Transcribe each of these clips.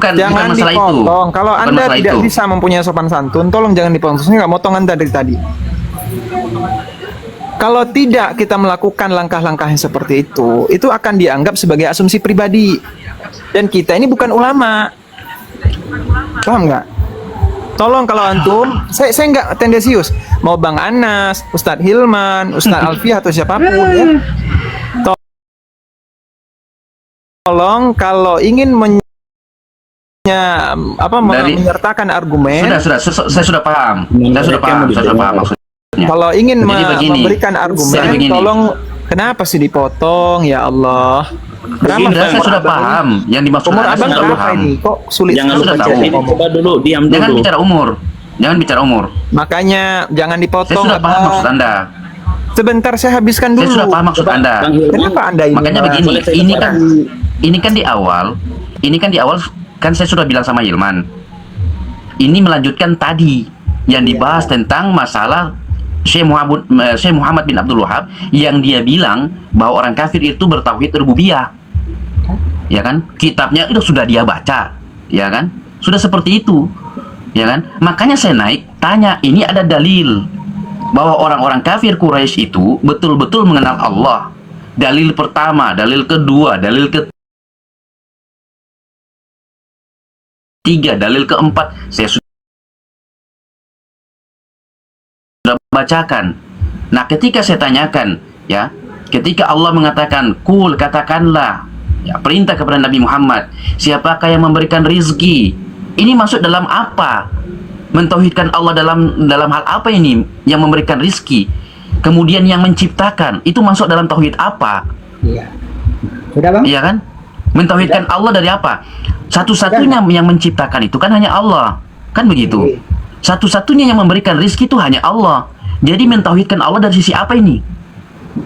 bukan Jangan masalah itu. dipotong. Kalau Bukan Anda masalah tidak itu. bisa mempunyai sopan santun, tolong jangan dipotong. Saya nggak motong Anda dari tadi. Kalau tidak kita melakukan langkah-langkah yang seperti itu akan dianggap sebagai asumsi pribadi. Dan kita ini bukan ulama. Paham nggak? Tolong kalau antum, saya nggak tendensius. Mau Bang Anas, Ustadz Hilman, Ustadz Alfiah atau siapapun ya. Tolong kalau ingin menyertakan argumen. Saya sudah paham. Saya sudah paham maksudnya. Kalau ingin Jadi begini. memberikan argumen, Jadi begini. tolong kenapa sih dipotong ya Allah? Kenapa Saya sudah paham yang dimaksud umur Anda, abang saya sudah berapa paham. ini? Kok sulit Jangan sekali sudah baca tahu. ini. Coba dulu, diam dulu. Jangan bicara umur. Jangan bicara umur. Makanya jangan Saya dipotong. sudah paham maksud Anda. Sebentar saya habiskan dulu. Saya sudah paham maksud Anda. Bang Hilman, Kenapa Anda ini? Makanya begini, boleh saya ini kan di awal kan saya sudah bilang sama Hilman. Ini melanjutkan tadi yang dibahas tentang masalah Syekh Muhammad bin Abdul Wahab yang dia bilang bahwa orang kafir itu bertauhid rububiyah. Ya kan? Kitabnya itu sudah dia baca, ya kan? Sudah seperti itu. Ya kan? Makanya saya naik tanya, ini ada dalil bahwa orang-orang kafir Quraisy itu betul-betul mengenal Allah. Dalil pertama, dalil kedua, dalil ketiga, dalil keempat saya sudah bacakan. Nah, ketika saya tanyakan, ya, ketika Allah mengatakan, "Qul," katakanlah, ya, perintah kepada Nabi Muhammad, siapakah yang memberikan rizki? Ini masuk dalam apa? Mentauhidkan Allah dalam hal apa ini? Yang memberikan rizki, kemudian yang menciptakan, itu masuk dalam tauhid apa? Iya. Sudah Bang? Iya kan? Mentauhidkan Allah dari apa? Satu-satunya yang menciptakan itu kan hanya Allah. Kan begitu? Satu-satunya yang memberikan rizki itu hanya Allah. Jadi mentauhidkan Allah dari sisi apa ini?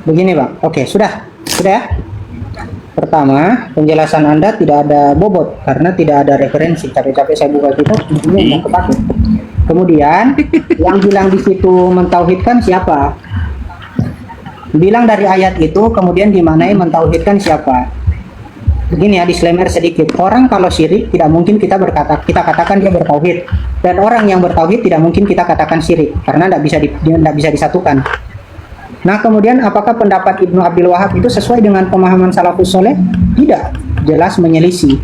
Begini Bang, oke sudah ya. Pertama, penjelasan Anda tidak ada bobot karena tidak ada referensi. Capek-capek saya buka kitab, sebenarnya nggak kepake. Kemudian, yang bilang di situ mentauhidkan siapa? Bilang dari ayat itu, kemudian dimanai mentauhidkan siapa? Begini ya, disclaimer sedikit. Orang kalau syirik tidak mungkin kita katakan dia bertauhid. Dan orang yang bertauhid tidak mungkin kita katakan syirik karena tidak bisa disatukan. Nah, kemudian apakah pendapat Ibnu Abdul Wahab itu sesuai dengan pemahaman salafus soleh? Tidak, jelas menyelisih.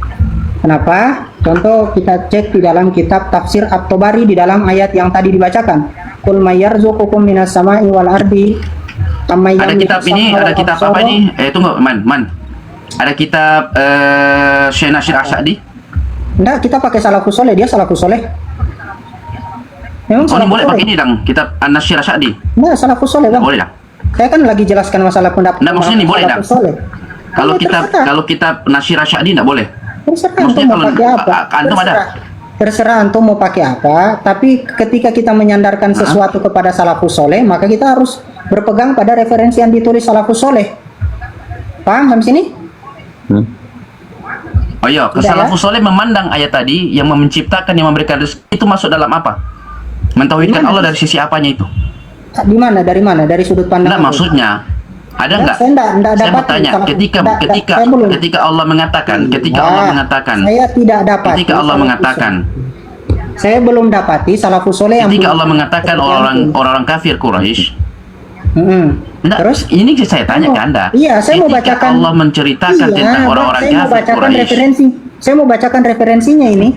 Kenapa? Contoh kita cek di dalam kitab Tafsir At-Tabari di dalam ayat yang tadi dibacakan. Qul may yarzuqukum minas sama'i wal ardi. Ada kitab ini, ada kitab apa ini? Tunggu, Man. Ada kitab Syekh Nasir Asy'adi? Enggak, kita pakai salafus soleh, dia salafus soleh. Memang ini boleh pakai ini dong, kitab An-Nasir Asy'adi. Nah, salafus soleh Bang. Boleh dah. Saya kan lagi jelaskan masalah pendapat. Nggak, maksudnya ini boleh dah. Kalau terserah. kalau kitab Nasir Asy'adi nggak boleh. Terserah Maksudnya antum mau pakai apa. antum ada. Terserah antum mau pakai apa, tapi ketika kita menyandarkan sesuatu kepada salafus soleh, maka kita harus berpegang pada referensi yang ditulis salafus soleh. Paham sampai sini? Oh iya, salafus soleh memandang ayat tadi yang menciptakan, yang memberikan rezeki itu masuk dalam apa? Mentauhidkan Allah dari sisi apanya itu? Di mana? Dari mana? Dari sudut pandang. Nah, maksudnya ada nggak? Saya bertanya, ketika Allah mengatakan, saya tidak dapat. Ketika Allah mengatakan, saya belum dapati salafus soleh yang ketika Allah mengatakan orang kafir Quraisy. Terus ini saya tanya ke Anda. Iya, saya mau ketika bacakan. Allah menceritakan tentang orang-orang kafir Quraisy. Saya mau bacakan referensinya ini.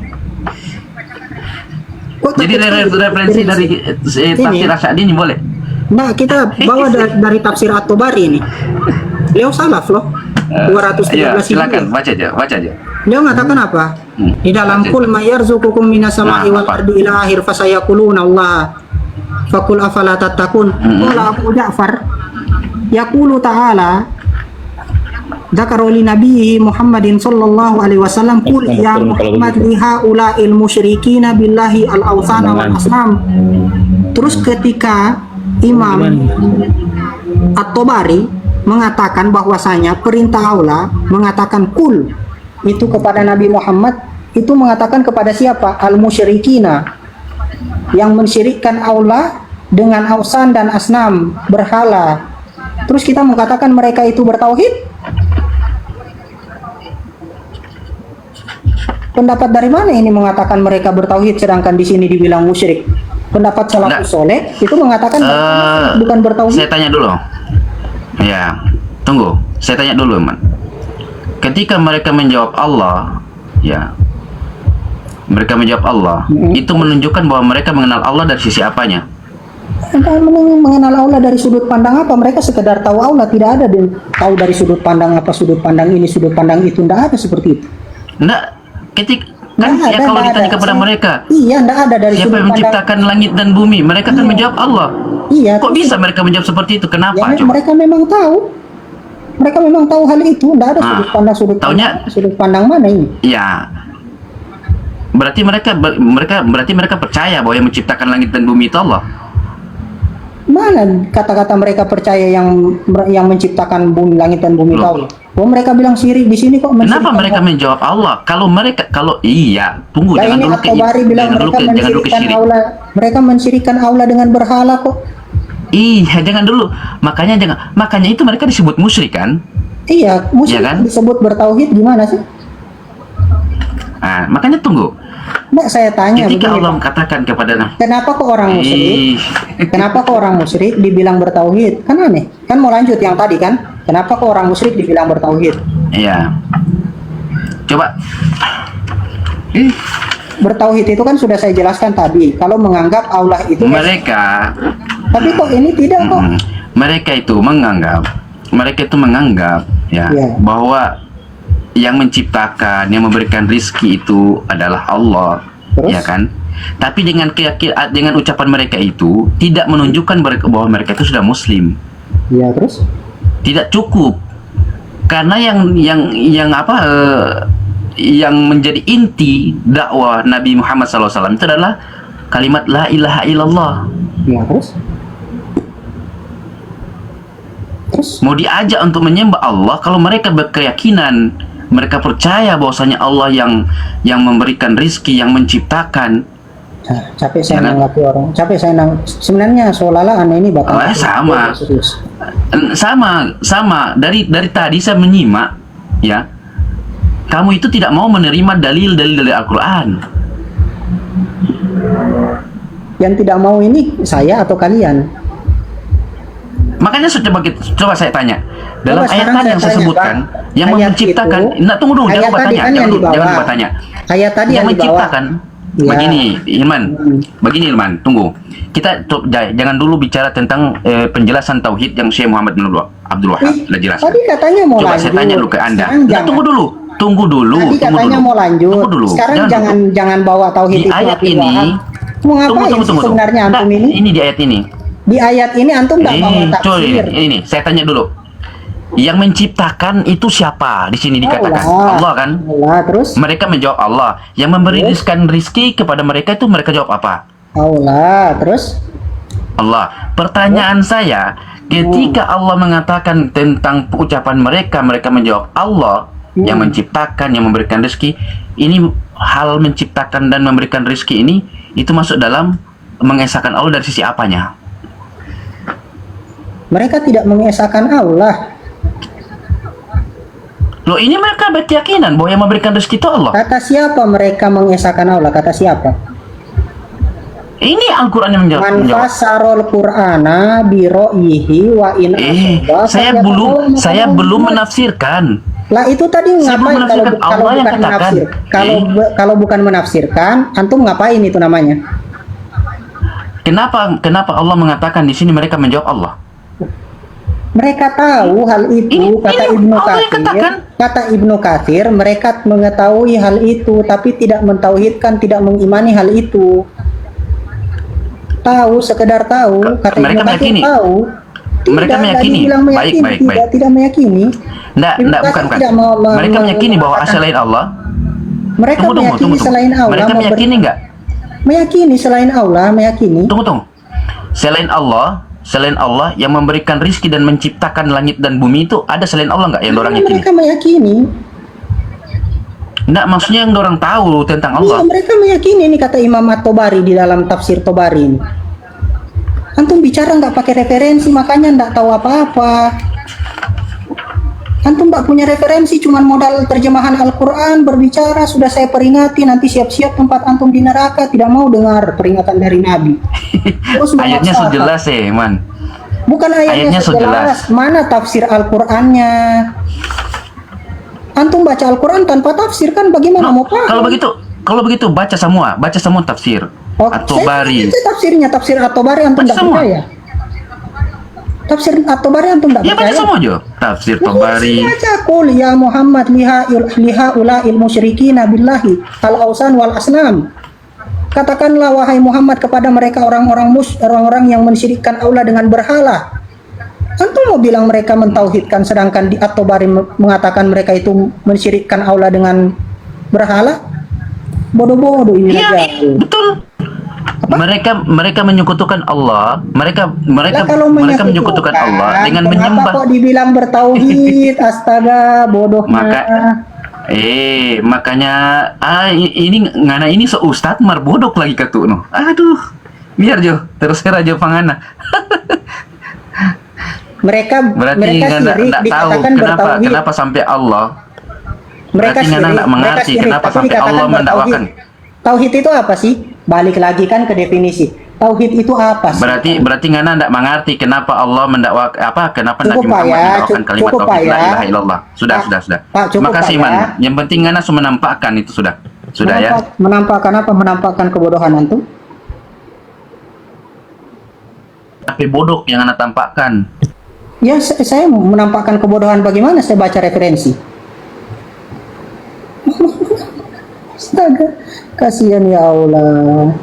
Jadi referensi dari Tafsir Asy'adi ini boleh? Nah, kita bawa dari Tafsir At-Tabari ini. Beliau salaf loh. 213 Iya, silakan baca aja. Beliau mengatakan apa? Di dalam Qul may yarzuqukum minas sama'i wal ardi ila akhir fasayaquluna Allah. Faqul afala tattaqun. Qala Abu Ja'far yaqulu ta'ala dzakara li nabiyyi Muhammadin sallallahu alaihi wasallam qul ya Muhammad li haula'il musyrikina billahi al-awthana wal asnam. Terus ketika Imam At-Tabari mengatakan bahwasanya perintah Allah mengatakan kul itu kepada Nabi Muhammad, itu mengatakan kepada siapa? Al-musyrikina, yang mensyirikkan Allah dengan ausan dan asnam, berhala. Terus kita mengatakan mereka itu bertauhid? Pendapat dari mana ini mengatakan mereka bertauhid sedangkan di sini dibilang musyrik? Pendapat salafus soleh itu mengatakan bukan bertauhid. Saya tanya dulu. Ya, tunggu. Saya tanya dulu, man. Ketika mereka menjawab Allah, ya, mereka menjawab Allah, itu menunjukkan bahwa mereka mengenal Allah dari sisi apanya? Entah mengenal Allah dari sudut pandang apa, mereka sekedar tahu Allah, tidak ada tahu dari sudut pandang apa, sudut pandang ini, sudut pandang itu, tidak ada seperti itu. Enggak, kan Nggak ya ada, kalau nggak ditanya ada. kepada mereka, Iya, tidak ada dari siapa sudut yang pandang. menciptakan langit dan bumi? Mereka akan menjawab Allah. Iya. Kok terus- bisa mereka menjawab seperti itu? Kenapa? Ya, Coba. mereka memang tahu. Mereka memang tahu hal itu, tidak ada Ah, sudut taunya- pandang mana ini? Ya, berarti mereka percaya bahwa yang menciptakan langit dan bumi itu Allah. Mana kata-kata mereka percaya yang menciptakan bumi, langit dan bumi Loh. tahu? Oh, mereka bilang syirik di sini kok. Kenapa mensyirikkan mereka Allah. menjawab Allah? Kalau iya, tunggu, Nah, jangan ini dulu ke At-Tabari bilang jangan dulu mereka ke jangan dulu ke mensyirikkan syirik. Allah. Mereka mensyirikkan Allah dengan berhala kok. Iya, jangan dulu. Makanya itu mereka disebut musyrik kan? Iya, musyrik Iya kan? disebut bertauhid gimana sih? Nah, makanya tunggu. Nggak, saya tanya Ketika begini, Allah Pak. mengatakan kepada Kenapa kok orang musyrik? Ih, Kenapa kok orang musyrik dibilang bertauhid? Kan aneh. Kan mau lanjut yang tadi kan? Kenapa kok orang musyrik dibilang bertauhid? iya. Coba. Bertauhid itu kan sudah saya jelaskan tadi. Kalau menganggap Allah itu Mereka tapi kok ini tidak kok. mereka itu menganggap ya Iya. bahwa yang menciptakan, yang memberikan rizki itu adalah Allah. Terus? Ya kan? Tapi dengan dengan ucapan mereka itu tidak menunjukkan bahwa mereka itu sudah muslim. Iya, terus? Tidak cukup. Karena yang menjadi inti dakwah Nabi Muhammad SAW itu adalah kalimat la ilaha illallah. Iya, terus? Terus? Mau diajak untuk menyembah Allah, kalau mereka berkeyakinan, mereka percaya bahwasanya Allah yang memberikan rizki, yang menciptakan. Nah, capek saya Jangan. nanggapi orang. Capek saya sebenarnya seolah-olah aneh ini bakal Sama. serius. Sama dari tadi saya menyimak ya. Kamu itu tidak mau menerima dalil-dalil dari Al-Qur'an. Yang tidak mau ini saya atau kalian? Makanya coba saya tanya. Dalam Coba ayat sekarang tadi yang saya tanya, sebutkan, Bang. yang Ayat menciptakan, itu- nah tunggu dulu, ayat jangan lupa tadi tanya, kan yang di jangan bawah. lupa tanya. Ayat tadi Yang yang di bawah. menciptakan, Ya. begini, Ilman, begini Ilman, tunggu. Kita jangan dulu bicara tentang penjelasan tauhid yang Syekh Muhammad bin Abdul Wahab telah jelaskan. Tadi katanya mau Coba lanjut. saya tanya dulu ke Anda. Sekarang Nah, jangan. tunggu dulu. Tadi katanya mau lanjut. Tunggu dulu. Sekarang Jangan dulu. jangan bawa tauhid Di itu ayat Abdul ini, Wahab. Mau ngapain sih sebenarnya antum Nah, ini? Ini di ayat ini. Di ayat ini antum nggak mau tafsir. Ini, saya tanya dulu. Yang menciptakan itu siapa? Di sini dikatakan Allah kan? Allah, terus? Mereka menjawab Allah. Yang memberikan rizki kepada mereka itu mereka jawab apa? Allah, terus? Allah. Pertanyaan saya, ketika Allah mengatakan tentang ucapan mereka menjawab Allah yang menciptakan, yang memberikan rezeki, ini hal menciptakan dan memberikan rezeki ini itu masuk dalam mengesahkan Allah dari sisi apanya? Mereka tidak mengesahkan Allah. Loh, ini mereka berkeyakinan bahwa yang memberikan rezeki itu Allah. Kata siapa mereka mengesahkan Allah? Kata siapa? Ini Al-Quran yang Man menjawab. fasarol Qur'ana biro'ihi wa in asoba Saya belum menafsirkan. Lah itu tadi Saya ngapain belum kalau menafsirkan. Allah yang bukan katakan. menafsir? Kalau bukan menafsirkan, antum ngapain itu namanya? Kenapa Allah mengatakan di sini mereka menjawab Allah? Mereka tahu hal itu, Ini Ibnu Allah yang Katsir. katakan. Kata Ibnu Katsir, mereka mengetahui hal itu tapi tidak mentauhidkan, tidak mengimani hal itu. Tahu, sekedar tahu, kata Mereka Ibnu Katsir meyakini. tahu. Mereka meyakini. dibilang meyakini. Baik. Tidak meyakini. Enggak, Ibnu bukan. Katsir tidak mau- Mereka meyakini bahwa mengatakan- selain Allah. Mereka meyakini selain Allah. Mereka meyakini enggak? Meyakini selain Allah, meyakini. Tunggu. Selain Allah yang memberikan rizki dan menciptakan langit dan bumi itu ada selain Allah enggak yang orang yakini? Mereka meyakini. Enggak, maksudnya yang orang tahu tentang Iya, Allah. mereka meyakini ini kata Imam At-Tabari di dalam tafsir Tabari ini. Antum bicara nggak pakai referensi, makanya nggak tahu apa-apa. Antum nggak punya referensi, cuman modal terjemahan Al-Quran, berbicara, sudah saya peringati, nanti siap-siap tempat antum di neraka, tidak mau dengar peringatan dari Nabi. Terus Ayatnya memaksakan. sudah jelas Man. Bukan ayatnya Ayatnya sejelas, mana tafsir Al-Qurannya? Antum baca Al-Quran tanpa tafsir kan bagaimana mau paham? Kalau begitu baca semua tafsir. Oh, At-Tabari. saya tafsirnya, tafsir At-Tabari antum Baca tidak semua. percaya? Tafsir At-Tabari antum tidak Ya baca percaya? semua Jo. Tafsir Tabari. Baca qul ya Muhammad liha ula'il musyrikina billahi al-ausan wal asnam. Katakanlah wahai Muhammad kepada mereka orang-orang yang mensyirikkan Allah dengan berhala. Antum mau bilang mereka mentauhidkan, sedangkan di At-Tabari mengatakan mereka itu mensyirikkan Allah dengan berhala? Bodoh-bodoh ini Iya, aja. betul. Mereka menyekutukan Allah. Mereka Lah, kalau menyekutukan Allah dengan kenapa menyembah. kok dibilang bertauhid? Astaga, bodohnya. Makanya ini ngana ini seustad marbodok lagi katu no. Aduh. Biar Jo, terus aja pangana. Mereka Berarti sirik nggak tahu dikatakan bertauhid. kenapa sampai Allah. Mereka Berarti Ngana nggak mengerti sirik, kenapa tapi sampai dikatakan Allah bertauhid. mendakwakan. Tauhid itu apa sih? Balik lagi kan ke definisi. Tauhid itu apa sih? Berarti Ngana nggak mengerti kenapa Allah kenapa Nabi Cukup, Pak, Muhammad ya. mendakwakan kalimat Cukup, Pak, tauhid la ya. ilaha illallah. Sudah. Pak, cukup, Makasih Pak, Man. ya. Yang penting Ngana sudah menampakkan itu sudah. Sudah ya. Menampakkan apa? Menampakkan kebodohan antum? Tapi bodok yang Ngana tampakkan. Ya, saya menampakkan kebodohan bagaimana saya baca referensi. Astaga, kasihan ya Allah.